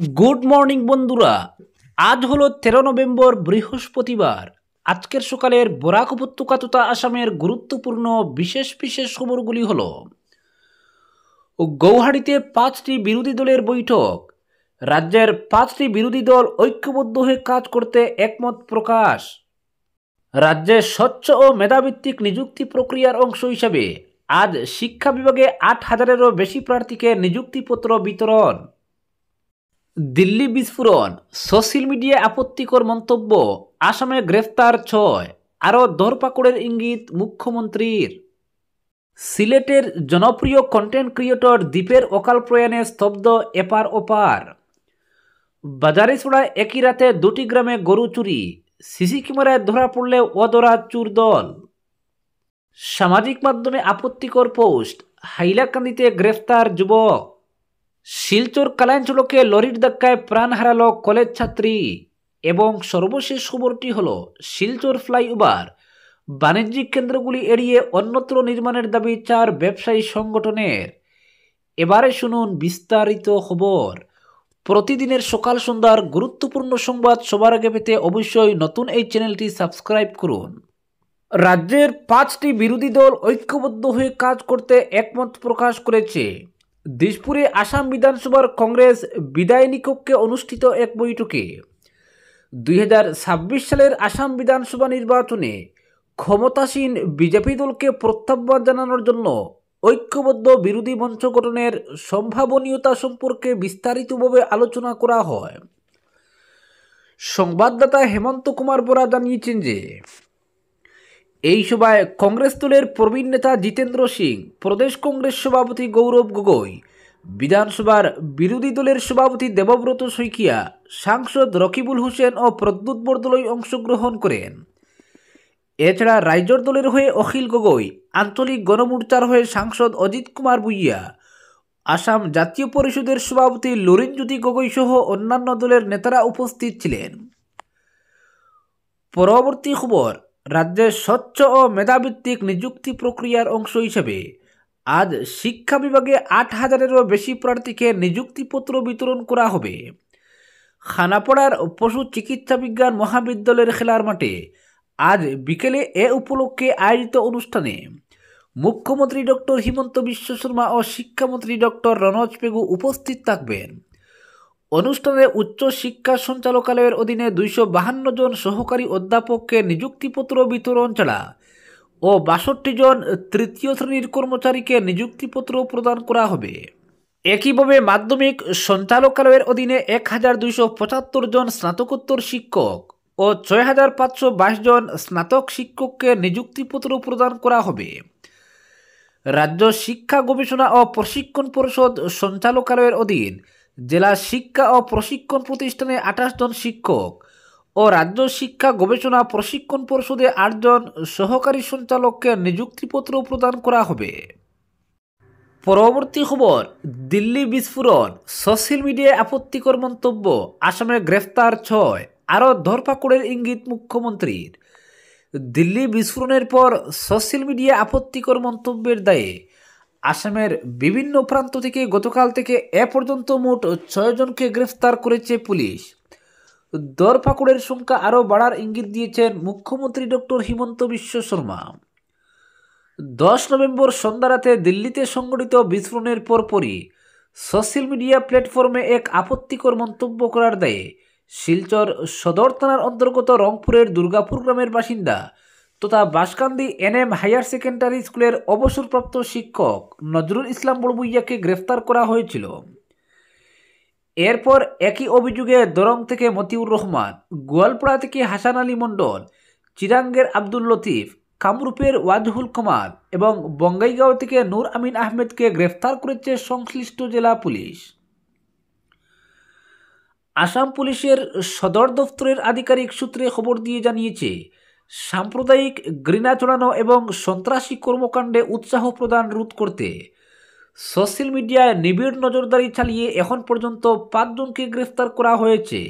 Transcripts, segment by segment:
Good morning বন্ধুরা। আজ হলো 13 নভেম্বর, বৃহস্পতিবার। আজকের সকালের বরাক উপত্যকা তথা আসামের গুরুত্বপূর্ণ বিশেষ বিশেষ খবরগুলি হলো: গৌহাটিতে 5টি বিরোধী দলের বৈঠক। রাজ্যের 5টি বিরোধী দল ঐক্যবদ্ধ হয়ে কাজ করতে একমত প্রকাশ। রাজ্যে স্বচ্ছ ও মেধাভিত্তিক নিযুক্তি প্রক্রিয়ার অংশ হিসাবে আজ শিক্ষা বিভাগে 8,000-এরও বেশি প্রার্থীকে নিযুক্তিপত্র বিতরণ। দিল্লি বিস্ফোরণ, সোশ্যাল মিডিয়ায় আপত্তিকর মন্তব্য, আসামে গ্রেফতার 6, আরও ধরপাকড়ের ইঙ্গিত মুখ্যমন্ত্রীর। সিলেটের জনপ্রিয় কন্টেন্ট ক্রিয়েটর দীপের অকাল প্রয়াণে স্তব্ধ এপার ওপার। বাজারিছড়ায় একই রাতে 2টি গ্রামে গরু চুরি, সিসি ক্যামেরায় ধরা পড়লে অধরা চোর দল। সামাজিক মাধ্যমে আপত্তিকর পোস্ট, হাইলাকান্দিতে গ্রেফতার যুবক। শিলচর কালাঞ্চলকে লরির ধাক্কায় প্রাণ হারালো কলেজ ছাত্রী। এবং সর্বশেষ খবরটি হল শিলচর ফ্লাইওভার বাণিজ্যিক কেন্দ্রগুলি এড়িয়ে অন্যত্র নির্মাণের দাবি 4 ব্যবসায়ী সংগঠনের। এবারে শুনুন বিস্তারিত খবর। প্রতিদিনের সকাল সন্ধ্যার গুরুত্বপূর্ণ সংবাদ সবার আগে পেতে অবশ্যই নতুন এই চ্যানেলটি সাবস্ক্রাইব করুন। রাজ্যের 5টি বিরোধী দল ঐক্যবদ্ধ হয়ে কাজ করতে একমত প্রকাশ করেছে। দিশপুরে আসাম বিধানসভার কংগ্রেস বিদায়নী কক্ষে অনুষ্ঠিত এক বৈঠকে 2026 সালের আসাম বিধানসভা নির্বাচনে ক্ষমতাসীন বিজেপি দলকে প্রত্যাহ্বান জানানোর জন্য ঐক্যবদ্ধ বিরোধী মঞ্চ গঠনের সম্ভাবনীয়তা সম্পর্কে বিস্তারিতভাবে আলোচনা করা হয়। সংবাদদাতা হেমন্ত কুমার বরা জানিয়েছেন যে এই সভায় কংগ্রেস দলের প্রবীণ নেতা জিতেন্দ্র সিং, প্রদেশ কংগ্রেস সভাপতি গৌরব গগৈ, বিধানসভার বিরোধী দলের সভাপতি দেবব্রত শইকিয়া, সাংসদ রকিবুল হোসেন ও প্রদ্যুৎ বরদলৈ অংশগ্রহণ করেন। এছাড়া রাইজর দলের হয়ে অখিল গগৈ, আঞ্চলিক গণমোর্চার হয়ে সাংসদ অজিত কুমার ভুইয়া, আসাম জাতীয় পরিষদের সভাপতি লুরিনজ্যোতি গগৈ সহ অন্যান্য দলের নেতারা উপস্থিত ছিলেন। পরবর্তী খবর, রাজ্যের স্বচ্ছ ও মেধাভিত্তিক নিযুক্তি প্রক্রিয়ার অংশ হিসেবে আজ শিক্ষা বিভাগে 8,000-এরও বেশি প্রার্থীকে নিযুক্তিপত্র বিতরণ করা হবে। খানাপাড়ার পশু চিকিৎসা বিজ্ঞান মহাবিদ্যালয়ের খেলার মাঠে আজ বিকেলে এ উপলক্ষে আয়োজিত অনুষ্ঠানে মুখ্যমন্ত্রী ডক্টর হিমন্ত বিশ্ব শর্মা ও শিক্ষামন্ত্রী ডক্টর রনোজ পেগু উপস্থিত থাকবেন। অনুষ্ঠানে উচ্চ শিক্ষা সঞ্চালকালয়ের অধীনে 252 জন সহকারী অধ্যাপককে নিযুক্তিপত্র বিতরণ ছাড়া ও 62 জন তৃতীয় শ্রেণীর কর্মচারীকে নিযুক্তিপত্র প্রদান করা হবে। একইভাবে মাধ্যমিক সঞ্চালকালয়ের অধীনে 1,275 জন স্নাতকোত্তর শিক্ষক ও 6,522 জন স্নাতক শিক্ষককে নিযুক্তিপত্র প্রদান করা হবে। রাজ্য শিক্ষা গবেষণা ও প্রশিক্ষণ পরিষদ সঞ্চালকালয়ের অধীন জেলা শিক্ষা ও প্রশিক্ষণ প্রতিষ্ঠানে 28 জন শিক্ষক ও রাজ্য শিক্ষা গবেষণা প্রশিক্ষণ পরিষদে 8 জন সহকারী সঞ্চালককে নিযুক্তিপত্র প্রদান করা হবে। পরবর্তী খবর, দিল্লি বিস্ফোরণ, সোশ্যাল মিডিয়ায় আপত্তিকর মন্তব্য, আসামে গ্রেফতার 6, আরও ধরপাকড়ের ইঙ্গিত মুখ্যমন্ত্রীর। দিল্লি বিস্ফোরণের পর সোশ্যাল মিডিয়ায় আপত্তিকর মন্তব্যের দায়ে আসামের বিভিন্ন প্রান্ত থেকে গতকাল থেকে এ পর্যন্ত মোট 6 জনকে গ্রেফতার করেছে পুলিশ। ধরপাকড়ের সংখ্যা আরও বাড়ার ইঙ্গিত দিয়েছেন মুখ্যমন্ত্রী ডক্টর হিমন্ত বিশ্ব শর্মা। 10 নভেম্বর সন্ধ্যা রাতে দিল্লিতে সংঘটিত বিস্ফোরণের পরপরই সোশ্যাল মিডিয়া প্ল্যাটফর্মে এক আপত্তিকর মন্তব্য করার দায়ে শিলচর সদর থানার অন্তর্গত রংপুরের দুর্গাপুর গ্রামের বাসিন্দা তথা বাঁশকান্দি এনএম হায়ার সেকেন্ডারি স্কুলের অবসরপ্রাপ্ত শিক্ষক নজরুল ইসলাম বড়ভুইয়াকে গ্রেফতার করা হয়েছিল। এরপর একই অভিযোগে দরং থেকে মতিউর রহমান, গোয়ালপাড়া থেকে হাসান আলী মণ্ডল, চিরাঙ্গের আব্দুল লতিফ, কামরূপের ওয়াজহুল কমাল এবং বঙ্গাইগাঁও থেকে নূর আমিন আহমেদকে গ্রেফতার করেছে সংশ্লিষ্ট জেলা পুলিশ। আসাম পুলিশের সদর দফতরের আধিকারিক সূত্রে খবর দিয়ে জানিয়েছে, সাম্প্রদায়িক ঘৃণা ছড়ানো এবং সন্ত্রাসী কর্মকাণ্ডে উৎসাহ প্রদান রোধ করতে সোশ্যাল মিডিয়ায় নিবিড় নজরদারি চালিয়ে এখন পর্যন্ত 5 জনকে গ্রেফতার করা হয়েছে।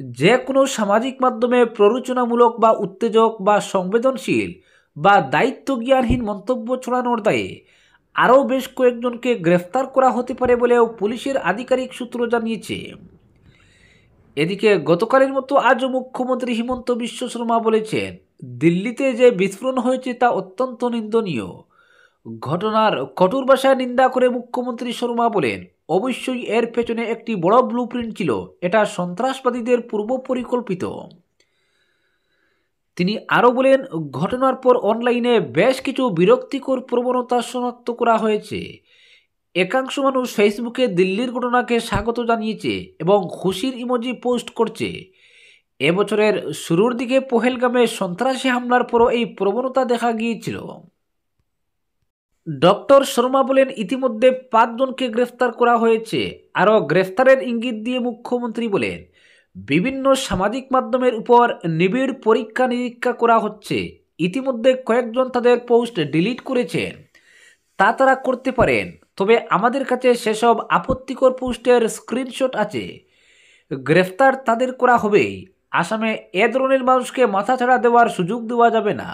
যে কোনো সামাজিক মাধ্যমে প্ররোচনামূলক বা উত্তেজক বা সংবেদনশীল বা দায়িত্বজ্ঞানহীন মন্তব্য ছড়ানোর দায়ে আরও বেশ কয়েকজনকে গ্রেফতার করা হতে পারে বলেও পুলিশের আধিকারিক সূত্র জানিয়েছে। এদিকে গতকালের মতো আজও মুখ্যমন্ত্রী হিমন্ত বিশ্ব শর্মা বলেছেন, দিল্লিতে যে বিস্ফোরণ হয়েছে তা অত্যন্ত নিন্দনীয়। ঘটনার কঠোর ভাষায় নিন্দা করে মুখ্যমন্ত্রী শর্মা বলেন, অবশ্যই এর পেছনে একটি বড় ব্লুপ্রিন্ট ছিল, এটা সন্ত্রাসবাদীদের পূর্ব পরিকল্পিত। তিনি আরও বলেন, ঘটনার পর অনলাইনে বেশ কিছু বিরক্তিকর প্রবণতা শনাক্ত করা হয়েছে। একাংশ মানুষ ফেসবুকে দিল্লির ঘটনাকে স্বাগত জানিয়েছে এবং খুশির ইমোজি পোস্ট করছে। এবছরের শুরুর দিকে পহেলগামে সন্ত্রাসী হামলার পরও এই প্রবণতা দেখা গিয়েছিল। ডক্টর শর্মা বলেন, ইতিমধ্যে 5 জনকে গ্রেফতার করা হয়েছে। আরও গ্রেফতারের ইঙ্গিত দিয়ে মুখ্যমন্ত্রী বলেন, বিভিন্ন সামাজিক মাধ্যমের উপর নিবিড় পরীক্ষা নিরীক্ষা করা হচ্ছে। ইতিমধ্যে কয়েকজন তাদের পোস্ট ডিলিট করেছেন, তা তারা করতে পারেন, তবে আমাদের কাছে সেসব আপত্তিকর পোস্টের স্ক্রিনশট আছে। গ্রেফতার তাদের করা হবেই। আসামে এ ধরনের মানুষকে মাথাছাড়া দেওয়ার সুযোগ দেওয়া যাবে না।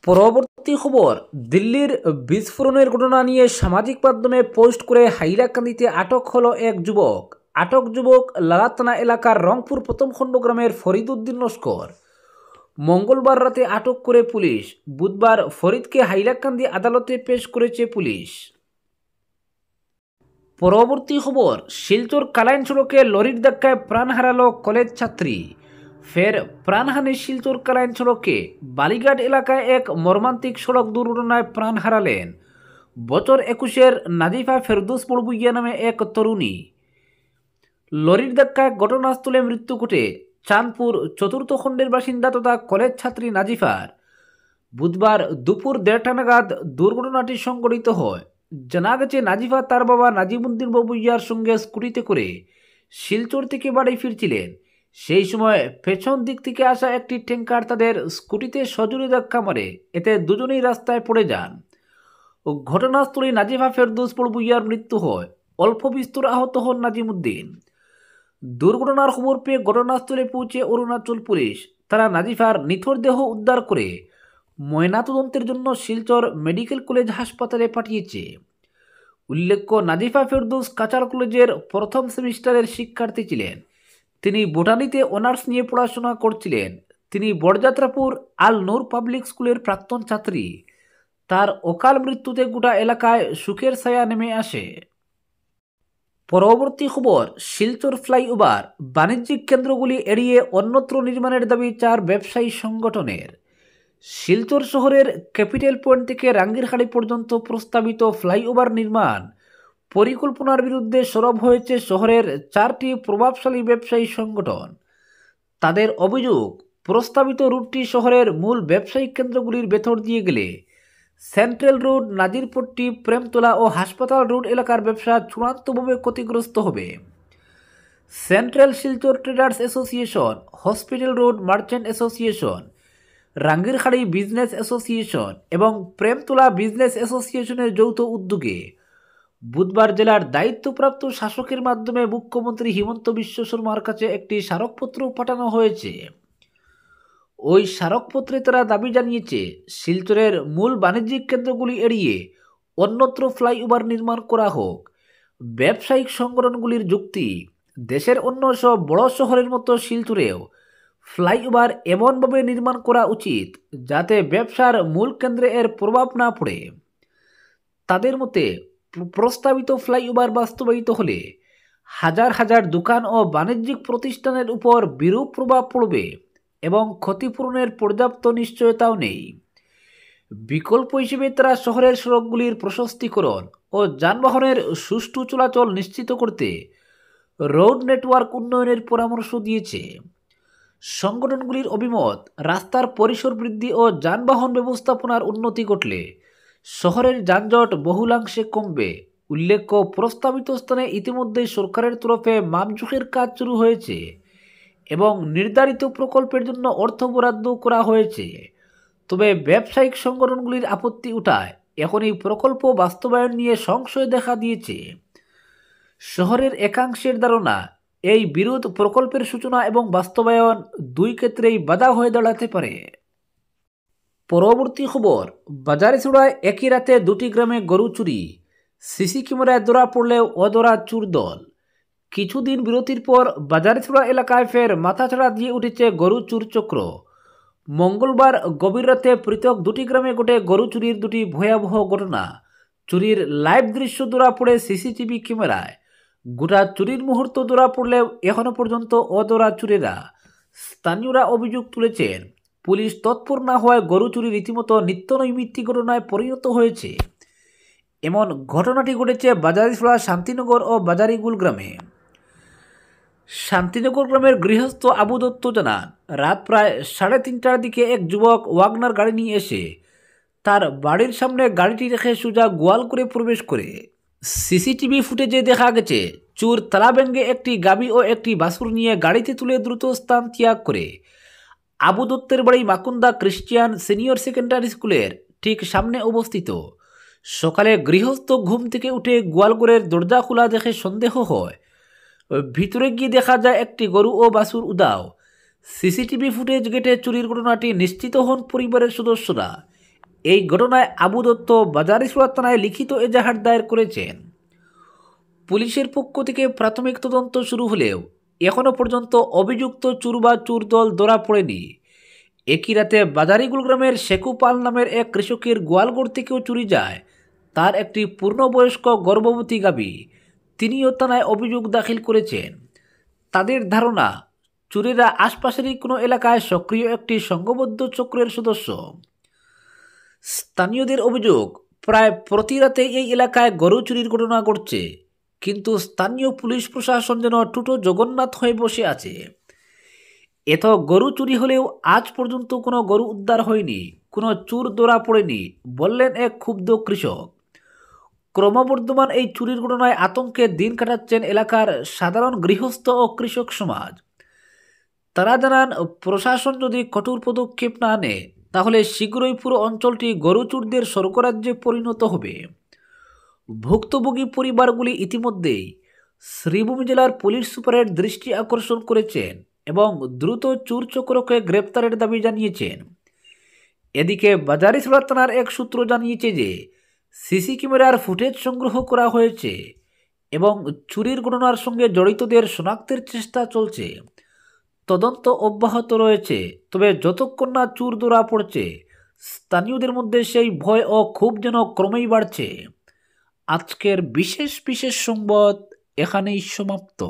পরবর্তী খবর, দিল্লির বিস্ফোরণের ঘটনা নিয়ে সামাজিক মাধ্যমে পোস্ট করে হাইলাকান্দিতে আটক হলো এক যুবক। আটক যুবক লালাতানা এলাকার রংপুর প্রথম খণ্ড গ্রামের ফরিদ উদ্দিন লস্কর। মঙ্গলবার রাতে আটক করে পুলিশ। বুধবার ফরিদকে হাইলাকান্দি আদালতে পেশ করেছে পুলিশ। পরবর্তী খবর, শিলচর কালাইন সড়কে লরির ধাক্কায় প্রাণ হারালো কলেজ ছাত্রী। ফের প্রাণহানি শিলচর কালাইন সড়কে বালিঘাট এলাকায় এক মর্মান্তিক সড়ক দুর্ঘটনায় প্রাণ হারালেন বছর 21-এর নাজিফা ফেরদৌস বড়বুইয়া নামে এক তরুণী। লরির ধাক্কায় ঘটনাস্থলে মৃত্যু ঘটে চাঁদপুর 4র্থ খণ্ডের বাসিন্দা তথা কলেজ ছাত্রী নাজিফার। বুধবার দুপুর 1:30 নাগাদ দুর্ঘটনাটি সংঘটিত হয়। জানা গেছে, নাজিফা তার বাবা নাজিমুদ্দিন বড়বুইয়ার সঙ্গে স্কুটিতে করে শিলচর থেকে বাড়ি ফিরছিলেন। সেই সময় পেছন দিক থেকে আসা একটি ট্যাঙ্কার তাদের স্কুটিতে সজোরে ধাক্কা মারে। এতে দুজনেই রাস্তায় পড়ে যান। ঘটনাস্থলে নাজিফা ফেরদৌস বড়বুইয়ার মৃত্যু হয়। অল্প বিস্তর আহত হন নাজিমুদ্দিন। দুর্ঘটনার খবর পেয়ে ঘটনাস্থলে পৌঁছে অরুণাচল পুলিশ। তারা নাজিফার নিথর দেহ উদ্ধার করে ময়নাতদন্তের জন্য শিলচর মেডিকেল কলেজ হাসপাতালে পাঠিয়েছে। উল্লেখ্য, নাজিফা ফেরদৌস কাচার কলেজের প্রথম সেমিস্টারের শিক্ষার্থী ছিলেন। তিনি বোটানিতে অনার্স নিয়ে পড়াশোনা করছিলেন। তিনি বড়যাত্রাপুর আল নূর পাবলিক স্কুলের প্রাক্তন ছাত্রী। তার অকাল মৃত্যুতে গোটা এলাকায় শোকের ছায়া নেমে আসে। পরবর্তী খবর, শিলচর ফ্লাইওভার বাণিজ্যিক কেন্দ্রগুলি এড়িয়ে অন্যত্র নির্মাণের দাবি 4 ব্যবসায়ী সংগঠনের। শিলচর শহরের ক্যাপিটাল পয়েন্ট থেকে রাঙ্গিরহাড়ি পর্যন্ত প্রস্তাবিত ফ্লাইওভার নির্মাণ পরিকল্পনার বিরুদ্ধে সরব হয়েছে শহরের 4টি প্রভাবশালী ব্যবসায়ী সংগঠন। তাদের অভিযোগ, প্রস্তাবিত রুটটি শহরের মূল ব্যবসায়িক কেন্দ্রগুলির ভেতর দিয়ে গেলে সেন্ট্রাল রোড, নাজিরপট্টি, প্রেমতলা ও হাসপাতাল রোড এলাকার ব্যবসা চূড়ান্তভাবে ক্ষতিগ্রস্ত হবে। Central Silchar traders association, hospital road merchant association, Rangirhari business association এবং প্রেমতলা বিজনেস অ্যাসোসিয়েশনের যৌথ উদ্যোগে বুধবার জেলার দায়িত্বপ্রাপ্ত শাসকের মাধ্যমে মুখ্যমন্ত্রী হিমন্ত বিশ্ব শর্মার কাছে একটি স্মারকপত্র পাঠানো হয়েছে। ওই স্মারকপত্রে তারা দাবি জানিয়েছে, শিলচরের মূল বাণিজ্যিক কেন্দ্রগুলি এড়িয়ে অন্যত্র ফ্লাইওভার নির্মাণ করা হোক। ব্যবসায়িক সংগঠনগুলির যুক্তি, দেশের অন্য সব বড় শহরের মতো শিলচরেও ফ্লাইওভার এমনভাবে নির্মাণ করা উচিত যাতে ব্যবসার মূল কেন্দ্রে এর প্রভাব না পড়ে। তাদের মতে, প্রস্তাবিত ফ্লাইওভার বাস্তবায়িত হলে হাজার হাজার দোকান ও বাণিজ্যিক প্রতিষ্ঠানের উপর বিরূপ প্রভাব পড়বে এবং ক্ষতিপূরণের পর্যাপ্ত নিশ্চয়তাও নেই। বিকল্প হিসেবে তারা শহরের সড়কগুলির প্রশস্তীকরণ ও যানবাহনের সুষ্ঠু চলাচল নিশ্চিত করতে রোড নেটওয়ার্ক উন্নয়নের পরামর্শ দিয়েছে। সংগঠনগুলির অভিমত, রাস্তার পরিসর বৃদ্ধি ও যানবাহন ব্যবস্থাপনার উন্নতি ঘটলে শহরের যানজট বহুলাংশে কমবে। উল্লেখ্য, প্রস্তাবিত স্থানে ইতিমধ্যেই সরকারের তরফে মাপজোখের কাজ শুরু হয়েছে এবং নির্ধারিত প্রকল্পের জন্য অর্থ বরাদ্দ করা হয়েছে। তবে ব্যবসায়িক সংগঠনগুলির আপত্তি উঠায় এখন এই প্রকল্প বাস্তবায়ন নিয়ে সংশয় দেখা দিয়েছে। শহরের একাংশের ধারণা, এই বিরোধ প্রকল্পের সূচনা এবং বাস্তবায়ন দুই ক্ষেত্রেই বাধা হয়ে দাঁড়াতে পারে। পরবর্তী খবর, বাজারিছড়ায় একই রাতে 2টি গ্রামে গরু চুরি। সিসি ক্যামেরায় ধরা পড়লেও অধরা চোর দল। কিছুদিন বিরতির পর বাজারিছড়া এলাকায় ফের মাথাছাড়া দিয়ে উঠেছে গরু চুর চক্র। মঙ্গলবার গভীর রাতে পৃথক দুটি গ্রামে ঘটে গরু চুরির দুটি ভয়াবহ ঘটনা। চুরির লাইভ দৃশ্য ধরা পড়ে সিসিটিভি ক্যামেরায়। গোটা চুরির মুহূর্ত ধরা পড়লেও এখনো পর্যন্ত অধরা চুরেরা। স্থানীয়রা অভিযোগ তুলেছেন, পুলিশ তৎপর না হওয়ায় গরু চুরি রীতিমতো নিত্যনৈমিত্তিক ঘটনায় পরিণত হয়েছে। এমন ঘটনাটি ঘটেছে বাজারিছড়া শান্তিনগর ও বাজারিগুল গ্রামে। শান্তিনগর গ্রামের গৃহস্থ আবু দত্ত জানান, রাত প্রায় 3:30টার দিকে এক যুবক ওয়াগনার গাড়ি নিয়ে এসে তার বাড়ির সামনে গাড়িটি রেখে সোজা গোয়াল করে প্রবেশ করে। সিসিটিভি ফুটেজে দেখা গেছে চোর তালা ভেঙে একটি গাভী ও একটি বাছুর নিয়ে গাড়িতে তুলে দ্রুত স্থান ত্যাগ করে। আবু দত্তের বাড়ি মাকুন্দা ক্রিশ্চিয়ান সিনিয়র সেকেন্ডারি স্কুলের ঠিক সামনে অবস্থিত। সকালে গৃহস্থ ঘুম থেকে উঠে গোয়ালঘরের দরজা খোলা দেখে সন্দেহ হয়। ভিতরে গিয়ে দেখা যায় একটি গরু ও বাছুর উধাও। সিসিটিভি ফুটেজ ঘেটে চুরির ঘটনাটি নিশ্চিত হন পরিবারের সদস্যরা। এই ঘটনায় আবু দত্ত বাজারিছড়া থানায় লিখিত এজাহার দায়ের করেছেন। পুলিশের পক্ষ থেকে প্রাথমিক তদন্ত শুরু হলেও এখনও পর্যন্ত অভিযুক্ত চোর বা চোর দল ধরা পড়েনি। একই রাতে বাজারিগুল গ্রামের শেখু পাল নামের এক কৃষকের গোয়ালঘর থেকেও চুরি যায় তার একটি পূর্ণবয়স্ক গর্ভবতী গাভী। তিনিও থানায় অভিযোগ দাখিল করেছেন। তাদের ধারণা, চোরেরা আশপাশেরই কোনো এলাকায় সক্রিয় একটি সংঘবদ্ধ চক্রের সদস্য। স্থানীয়দের অভিযোগ, প্রায় প্রতি রাতে এই এলাকায় গরু চুরির ঘটনা ঘটছে, কিন্তু স্থানীয় পুলিশ প্রশাসন যেন টুটো জগন্নাথ হয়ে বসে আছে। এত গরু চুরি হলেও আজ পর্যন্ত কোনো গরু উদ্ধার হয়নি, কোনো চোর ধরা পড়েনি, বললেন এক ক্ষুব্ধ কৃষক। ক্রমবর্ধমান এই চুরির ঘটনায় আতঙ্কে দিন কাটাচ্ছেন এলাকার সাধারণ গৃহস্থ ও কৃষক সমাজ। তারা জানান, প্রশাসন যদি কঠোর পদক্ষেপ না নেয় তাহলে শীঘ্রই পুরো অঞ্চলটি গরু চোরদের স্বর্গরাজ্যে পরিণত হবে। ভুক্তভোগী পরিবারগুলি ইতিমধ্যেই শ্রীভূমি জেলার পুলিশ সুপারের দৃষ্টি আকর্ষণ করেছেন এবং দ্রুত চোর চক্রকে গ্রেপ্তারের দাবি জানিয়েছেন। এদিকে বাজারিছড়া থানার এক সূত্র জানিয়েছে যে সিসি ক্যামেরার ফুটেজ সংগ্রহ করা হয়েছে এবং চুরির ঘটনার সঙ্গে জড়িতদের শনাক্তের চেষ্টা চলছে। তদন্ত অব্যাহত রয়েছে, তবে যতক্ষণ না চোর ধরা পড়ছে স্থানীয়দের মধ্যে সেই ভয় ও ক্ষোভ যেন ক্রমেই বাড়ছে। আজকের বিশেষ সংবাদ এখানেই সমাপ্ত।